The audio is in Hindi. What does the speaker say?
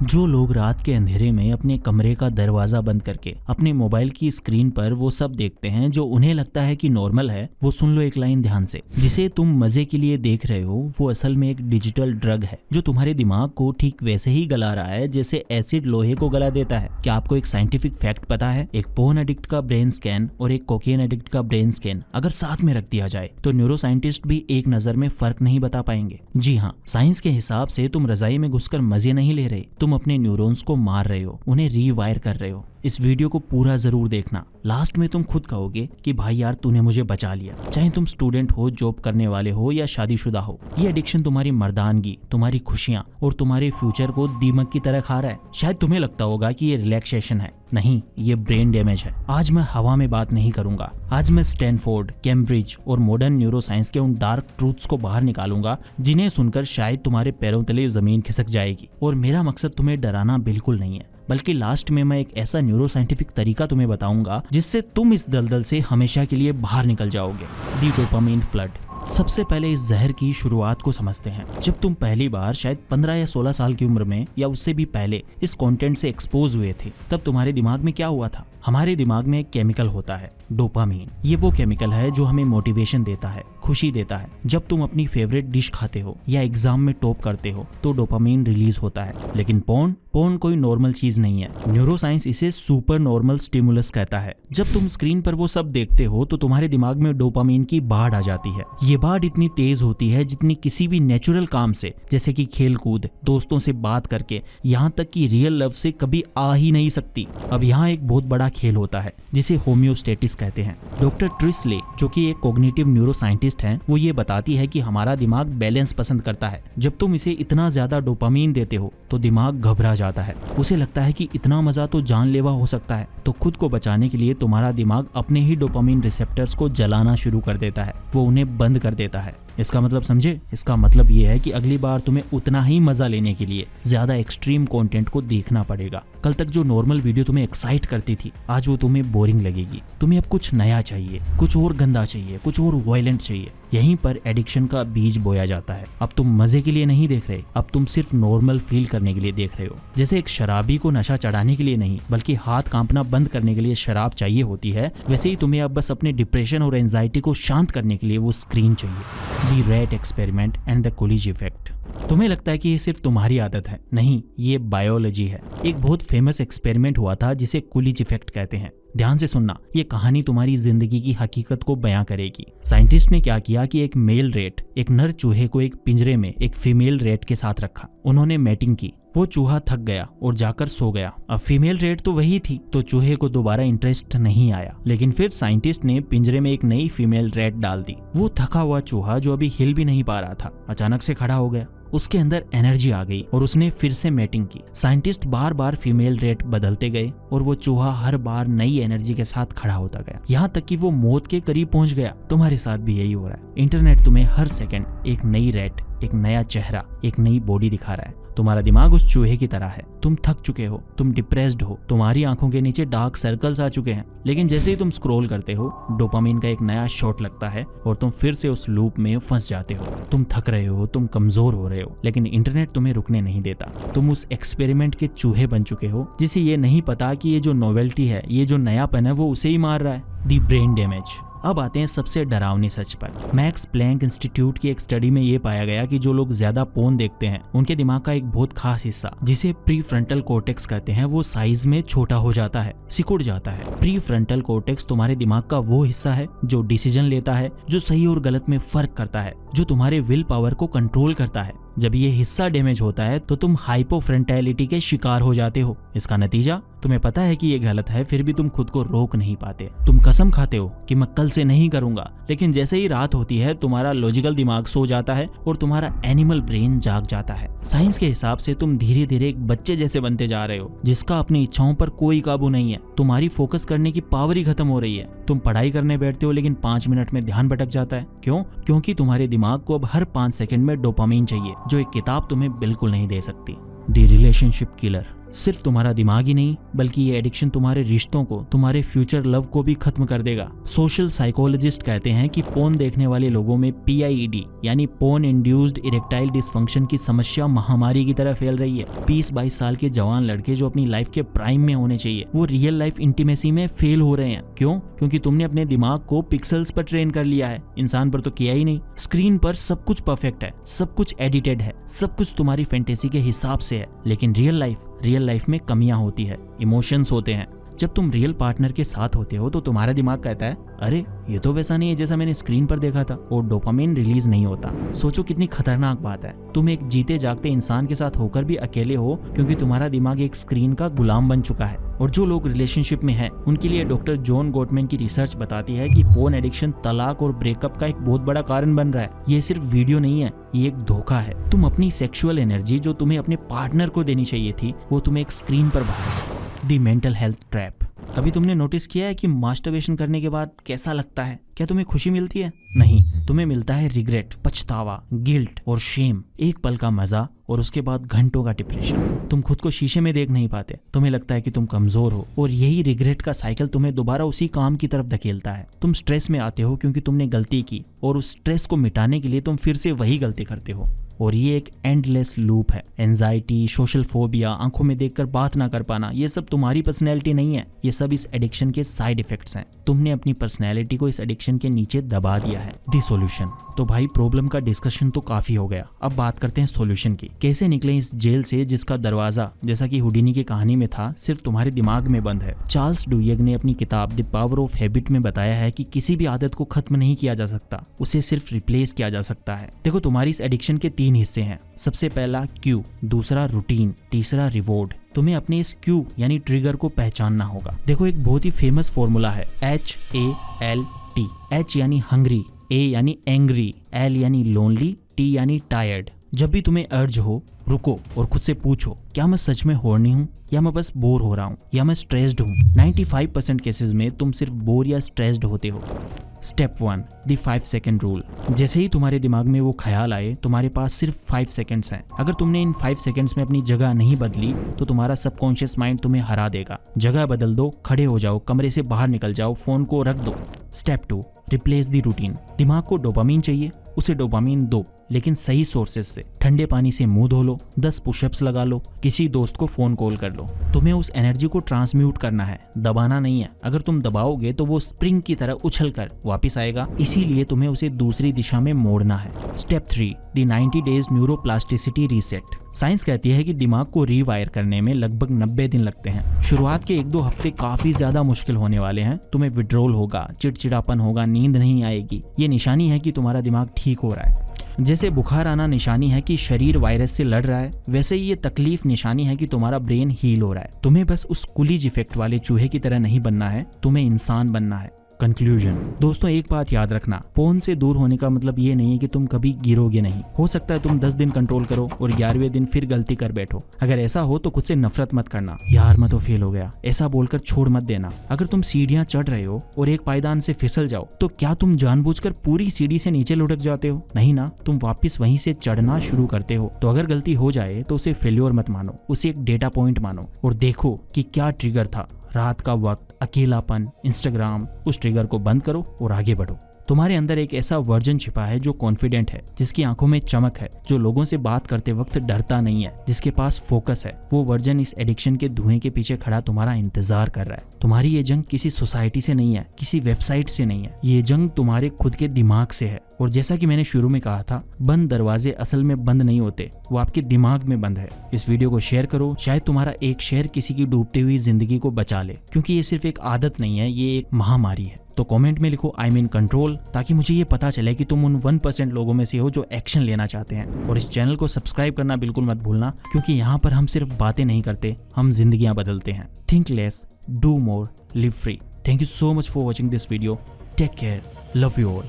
जो लोग रात के अंधेरे में अपने कमरे का दरवाजा बंद करके अपने मोबाइल की स्क्रीन पर वो सब देखते हैं जो उन्हें लगता है कि नॉर्मल है, वो सुन लो एक लाइन ध्यान से। जिसे तुम मजे के लिए देख रहे हो वो असल में एक डिजिटल ड्रग है जो तुम्हारे दिमाग को ठीक वैसे ही गला रहा है जैसे एसिड लोहे को गला देता है। क्या आपको एक साइंटिफिक फैक्ट पता है? एक पोर्न एडिक्ट का ब्रेन स्कैन और एक कोकेन एडिक्ट का ब्रेन स्कैन अगर साथ में रख दिया जाए तो न्यूरो साइंटिस्ट भी एक नजर में फर्क नहीं बता पाएंगे। जी हाँ, साइंस के हिसाब से तुम रजाई में घुसकर मजे नहीं ले रहे, तुम अपने न्यूरॉन्स को मार रहे हो, उन्हें रीवायर कर रहे हो। इस वीडियो को पूरा जरूर देखना, लास्ट में तुम खुद कहोगे कि भाई यार तूने मुझे बचा लिया। चाहे तुम स्टूडेंट हो, जॉब करने वाले हो या शादीशुदा हो, ये एडिक्शन तुम्हारी मर्दानगी, तुम्हारी खुशियां और तुम्हारे फ्यूचर को दीमक की तरह खा रहा है। शायद तुम्हें लगता होगा कि ये रिलैक्सेशन है, नहीं, ये ब्रेन डैमेज है। आज मैं हवा में बात नहीं करूंगा, आज मैं स्टैनफोर्ड, कैम्ब्रिज और मॉडर्न न्यूरोसाइंस के उन डार्क ट्रूथ्स को बाहर निकालूंगा जिन्हें सुनकर शायद तुम्हारे पैरों तले जमीन खिसक जाएगी। और मेरा मकसद तुम्हें डराना बिल्कुल नहीं है, बल्कि लास्ट में मैं एक ऐसा न्यूरो साइंटिफिक तरीका तुम्हें बताऊंगा जिससे तुम इस दलदल से हमेशा के लिए बाहर निकल जाओगे। दी डोपामाइन फ्लड। सबसे पहले इस जहर की शुरुआत को समझते हैं। जब तुम पहली बार शायद 15 या 16 साल की उम्र में या उससे भी पहले इस कंटेंट से एक्सपोज हुए थे, तब तुम्हारे दिमाग में क्या हुआ था? हमारे दिमाग में एक केमिकल होता है डोपामीन। ये वो केमिकल है जो हमें मोटिवेशन देता है, खुशी देता है। जब तुम अपनी फेवरेट डिश खाते हो या एग्जाम में टॉप करते हो तो डोपामीन रिलीज होता है। लेकिन पोर्न कोई नॉर्मल चीज नहीं है। न्यूरोसाइंस इसे सुपर नॉर्मल स्टिमुलस कहता है। जब तुम स्क्रीन पर वो सब देखते हो तो तुम्हारे दिमाग में डोपामीन की बाढ़ आ जाती है। ये बाढ़ इतनी तेज होती है जितनी किसी भी नेचुरल काम से, जैसे कि खेल कूद, दोस्तों से बात करके, यहाँ तक कि रियल लव से कभी आ ही नहीं सकती। अब यहाँ एक बहुत बड़ा खेल होता है जिसे होम्योस्टेटिस कहते हैं। डॉक्टर ट्रिसले, जो कि एक कॉग्निटिव न्यूरो साइंटिस्ट हैं, वो ये बताती है कि हमारा दिमाग बैलेंस पसंद करता है। जब तुम इसे इतना ज्यादा डोपामीन देते हो तो दिमाग घबरा जाता है। उसे लगता है कि इतना मजा तो जानलेवा हो सकता है, तो खुद को बचाने के लिए तुम्हारा दिमाग अपने ही डोपामीन रिसेप्टर्स को जलाना शुरू कर देता है, वो उन्हें बंद कर देता है। इसका मतलब समझे? इसका मतलब ये है कि अगली बार तुम्हें उतना ही मजा लेने के लिए ज्यादा एक्सट्रीम कंटेंट को देखना पड़ेगा। कल तक जो नॉर्मल वीडियो तुम्हें एक्साइट करती थी, आज वो तुम्हें बोरिंग लगेगी। तुम्हें अब कुछ नया चाहिए, कुछ और गंदा चाहिए, कुछ और वायलेंट चाहिए। यहीं पर एडिक्शन का बीज बोया जाता है। अब तुम मजे के लिए नहीं देख रहे, अब तुम सिर्फ नॉर्मल फील करने के लिए देख रहे हो। जैसे एक शराबी को नशा चढ़ाने के लिए नहीं, बल्कि हाथ कांपना बंद करने के लिए शराब चाहिए होती है, वैसे ही तुम्हें अब बस अपने डिप्रेशन और एंजाइटी को शांत करने के लिए वो स्क्रीन चाहिए। The rat experiment and the Coolidge effect. तुम्हें लगता है कि ये सिर्फ तुम्हारी आदत है, नहीं, ये बायोलॉजी है। एक बहुत फेमस एक्सपेरिमेंट हुआ था जिसे कुलिज इफेक्ट कहते हैं। ध्यान से सुनना, ये कहानी तुम्हारी जिंदगी की हकीकत को बयां करेगी। साइंटिस्ट ने क्या किया कि एक मेल रेट, एक नर चूहे को एक पिंजरे में एक फीमेल रेट के साथ रखा। उन्होंने मैटिंग की। वो चूहा थक गया और जाकर सो गया। अब फीमेल रेट तो वही थी, तो चूहे को दोबारा इंटरेस्ट नहीं आया। लेकिन फिर साइंटिस्ट ने पिंजरे में एक नई फीमेल रेट डाल दी। वो थका हुआ चूहा जो अभी हिल भी नहीं पा रहा था, अचानक से खड़ा हो गया। उसके अंदर एनर्जी आ गई और उसने फिर से मैटिंग की। साइंटिस्ट बार बार फीमेल रेट बदलते गए और वो चूहा हर बार नई एनर्जी के साथ खड़ा होता गया, यहाँ तक कि वो मौत के करीब पहुंच गया। तुम्हारे साथ भी यही हो रहा है। इंटरनेट तुम्हें हर सेकंड एक नई रेट, एक नया चेहरा, एक नई बॉडी दिखा रहा है। तुम्हारा दिमाग उस चूहे की तरह है। तुम थक चुके हो, तुम डिप्रेस्ड हो, तुम्हारी आंखों के नीचे डार्क सर्कल्स आ चुके हैं। लेकिन जैसे ही तुम स्क्रॉल करते हो, डोपामीन का एक नया शॉट लगता है और तुम फिर से उस लूप में फंस जाते हो। तुम थक रहे हो, तुम कमजोर हो रहे हो, लेकिन इंटरनेट तुम्हें रुकने नहीं देता। तुम उस एक्सपेरिमेंट के चूहे बन चुके हो जिसे ये नहीं पता कि ये जो नोवेल्टी है, ये जो नयापन है, वो उसे ही मार रहा है। दी ब्रेन डैमेज। अब आते हैं सबसे डरावनी सच पर। मैक्स प्लैंक इंस्टीट्यूट की एक स्टडी में ये पाया गया कि जो लोग ज्यादा पोर्न देखते हैं, उनके दिमाग का एक बहुत खास हिस्सा, जिसे प्री फ्रंटल कॉर्टेक्स कहते हैं, वो साइज में छोटा हो जाता है, सिकुड़ जाता है। प्री फ्रंटल कॉर्टेक्स तुम्हारे दिमाग का वो हिस्सा है जो डिसीजन लेता है, जो सही और गलत में फर्क करता है, जो तुम्हारे विल पावर को कंट्रोल करता है। जब ये हिस्सा डैमेज होता है तो तुम हाइपोफ्रंटैलिटी के शिकार हो जाते हो। इसका नतीजा, तुम्हें पता है कि ये गलत है, फिर भी तुम खुद को रोक नहीं पाते। तुम कसम खाते हो कि मैं कल से नहीं करूंगा, लेकिन जैसे ही रात होती है तुम्हारा लॉजिकल दिमाग सो जाता है और तुम्हारा एनिमल ब्रेन जाग जाता है। साइंस के हिसाब से तुम धीरे धीरे एक बच्चे जैसे बनते जा रहे हो जिसका अपनी इच्छाओं पर कोई काबू नहीं है। तुम्हारी फोकस करने की पावर ही खत्म हो रही है। तुम पढ़ाई करने बैठते हो लेकिन 5 मिनट में ध्यान भटक जाता है। क्यों? क्योंकि तुम्हारे दिमाग को अब हर 5 सेकंड में डोपामीन चाहिए, जो एक किताब तुम्हें बिल्कुल नहीं दे सकती। The relationship killer. सिर्फ तुम्हारा दिमाग ही नहीं बल्कि ये एडिक्शन तुम्हारे रिश्तों को, तुम्हारे फ्यूचर लव को भी खत्म कर देगा। सोशल साइकोलॉजिस्ट कहते हैं कि पोर्न देखने वाले लोगों में PIED यानी पोर्न इंड्यूस्ड इरेक्टाइल डिसफंक्शन की समस्या महामारी की तरह फैल रही है। 20-22 साल के जवान लड़के जो अपनी लाइफ के प्राइम में होने चाहिए वो रियल लाइफ इंटीमेसी में फेल हो रहे हैं। क्यों? क्योंकि तुमने अपने दिमाग को पिक्सल्स पर ट्रेन कर लिया है, इंसान पर तो किया ही नहीं। स्क्रीन पर सब कुछ परफेक्ट है, सब कुछ एडिटेड है, सब कुछ तुम्हारी फैंटेसी के हिसाब से है, लेकिन रियल लाइफ में कमियां होती है, इमोशंस होते हैं। जब तुम रियल पार्टनर के साथ होते हो तो तुम्हारा दिमाग कहता है अरे ये तो वैसा नहीं है जैसा मैंने स्क्रीन पर देखा था, और डोपामिन रिलीज नहीं होता। सोचो कितनी खतरनाक बात है। तुम एक जीते जागते इंसान के साथ होकर भी अकेले हो क्योंकि तुम्हारा दिमाग एक स्क्रीन का गुलाम बन चुका है। और जो लोग रिलेशनशिप में हैं उनके लिए डॉक्टर जॉन गोटमैन की रिसर्च बताती है कि पोर्न एडिक्शन तलाक और ब्रेकअप का एक बहुत बड़ा कारण बन रहा है। ये सिर्फ वीडियो नहीं है, ये एक धोखा है। तुम अपनी सेक्सुअल एनर्जी जो तुम्हें अपने पार्टनर को देनी चाहिए थी वो तुम्हें एक स्क्रीन पर बहा रही है। The mental health trap. कभी तुमने नोटिस किया है कि मास्टरबेशन करने के बाद कैसा लगता है? क्या तुम्हें खुशी मिलती है? नहीं, तुम्हें मिलता है रिग्रेट, पछतावा, गिल्ट और शेम। एक पल का मजा और उसके बाद घंटों का डिप्रेशन। तुम खुद को शीशे में देख नहीं पाते, तुम्हें लगता है कि तुम कमजोर हो, और यही रिग्रेट का साइकिल तुम्हें दोबारा उसी काम की तरफ धकेलता है। तुम स्ट्रेस में आते हो क्योंकि तुमने गलती की, और उस स्ट्रेस को मिटाने के लिए तुम फिर से वही गलती करते हो, और ये एक एंडलेस लूप है। एंजाइटी, सोशल फोबिया, आंखों में देखकर बात ना कर पाना, ये सब तुम्हारी पर्सनैलिटी नहीं है, ये सब इस एडिक्शन के साइड इफेक्ट्स हैं। तुमने अपनी पर्सनैलिटी को इस एडिक्शन के नीचे दबा दिया है। दी सॉल्यूशन। तो भाई प्रॉब्लम का डिस्कशन तो काफी हो गया, अब बात करते हैं सॉल्यूशन की। कैसे निकले इस जेल से जिसका दरवाजा, जैसा कि हुडिनी की कहानी में था, सिर्फ तुम्हारे दिमाग में बंद है। चार्ल्स डुयग ने अपनी किताब द पावर ऑफ हैबिट में बताया है कि किसी भी आदत को खत्म नहीं किया जा सकता, उसे सिर्फ रिप्लेस किया जा सकता है। देखो, तुम्हारी इस एडिक्शन के 3 हिस्से हैं। सबसे पहला क्यू, दूसरा रूटीन, तीसरा रिवॉर्ड। तुम्हें अपने इस क्यू यानी ट्रिगर को पहचानना होगा। देखो, एक बहुत ही फेमस फॉर्मूला है HALT। H यानी हंग्री, A यानी एंग्री, L यानी लोनली, T यानी टायर्ड। जब भी तुम्हें अर्ज हो, रुको और खुद से पूछो, क्या मैं सच में हॉर्नी हूँ, या मैं बस बोर हो रहा हूँ, या मैं स्ट्रेस्ड हूँ। 95% केसेस में तुम सिर्फ बोर या स्ट्रेस्ड होते हो। Step 1, the 5 second rule. जैसे ही तुम्हारे दिमाग में वो ख्याल आए, तुम्हारे पास सिर्फ 5 सेकेंड्स हैं। अगर तुमने इन 5 सेकेंड्स में अपनी जगह नहीं बदली तो तुम्हारा सबकॉन्शियस माइंड तुम्हें हरा देगा। जगह बदल दो, खड़े हो जाओ, कमरे से बाहर निकल जाओ, फोन को रख दो। Step 2, replace the routine. दिमाग को डोपामीन चाहिए, उसे डोपामीन दो, लेकिन सही सोर्सेज से। ठंडे पानी से मुंह धो लो, 10 पुशअप्स लगा लो, किसी दोस्त को फोन कॉल कर लो। तुम्हें उस एनर्जी को ट्रांसम्यूट करना है, दबाना नहीं है। अगर तुम दबाओगे तो वो स्प्रिंग की तरह उछल कर वापिस आएगा, इसीलिए तुम्हें उसे दूसरी दिशा में मोड़ना है। Step 3, the 90 days neuroplasticity reset. Science कहती है कि दिमाग को रीवायर करने में लगभग 90 दिन लगते हैं। शुरुआत के 1-2 हफ्ते काफी ज्यादा मुश्किल होने वाले हैं। तुम्हें विड्रॉल होगा, चिड़चिड़ापन होगा, नींद नहीं आएगी। ये निशानी है कि तुम्हारा दिमाग ठीक हो रहा है। जैसे बुखार आना निशानी है कि शरीर वायरस से लड़ रहा है, वैसे ही ये तकलीफ निशानी है कि तुम्हारा ब्रेन हील हो रहा है। तुम्हें बस उस कुलीज इफेक्ट वाले चूहे की तरह नहीं बनना है, तुम्हें इंसान बनना है। कंक्लूजन। दोस्तों, एक बात याद रखना, फोन से दूर होने का मतलब ये नहीं है कि तुम कभी गिरोगे नहीं। हो सकता है तुम 10 दिन कंट्रोल करो और 11वें दिन फिर गलती कर बैठो। अगर ऐसा हो तो खुद से नफरत मत करना, यार मैं तो फेल हो गया, ऐसा बोलकर छोड़ मत देना। अगर तुम सीढ़ियां चढ़ रहे हो और एक पायदान से फिसल जाओ तो क्या तुम जानबूझकर पूरी सीढ़ी से नीचे लुढ़क जाते हो? नहीं ना, तुम वापिस वहीं से चढ़ना शुरू करते हो। तो अगर गलती हो जाए तो उसे फेल्योर मत मानो, उसे एक डेटा पॉइंट मानो और देखो कि क्या ट्रिगर था। रात का वक्त, अकेलापन, इंस्टाग्राम, उस ट्रिगर को बंद करो और आगे बढ़ो। तुम्हारे अंदर एक ऐसा वर्जन छिपा है जो कॉन्फिडेंट है, जिसकी आंखों में चमक है, जो लोगों से बात करते वक्त डरता नहीं है, जिसके पास फोकस है। वो वर्जन इस एडिक्शन के धुएं के पीछे खड़ा तुम्हारा इंतजार कर रहा है। तुम्हारी ये जंग किसी सोसाइटी से नहीं है, किसी वेबसाइट से नहीं है, ये जंग तुम्हारे खुद के दिमाग से है। और जैसा कि मैंने शुरू में कहा था, बंद दरवाजे असल में बंद नहीं होते, वो आपके दिमाग में बंद है। इस वीडियो को शेयर करो, शायद तुम्हारा एक शेयर किसी की डूबती हुई जिंदगी को बचा ले, क्योंकि ये सिर्फ एक आदत नहीं है, ये एक महामारी है। तो कमेंट में लिखो आई मीन कंट्रोल, ताकि मुझे ये पता चले कि तुम उन 1% लोगों में से हो जो एक्शन लेना चाहते हैं। और इस चैनल को सब्सक्राइब करना बिल्कुल मत भूलना, क्योंकि यहाँ पर हम सिर्फ बातें नहीं करते, हम जिंदगियां बदलते हैं। Think less, do more, live free. Thank you so much for watching this video. Take care, love you all.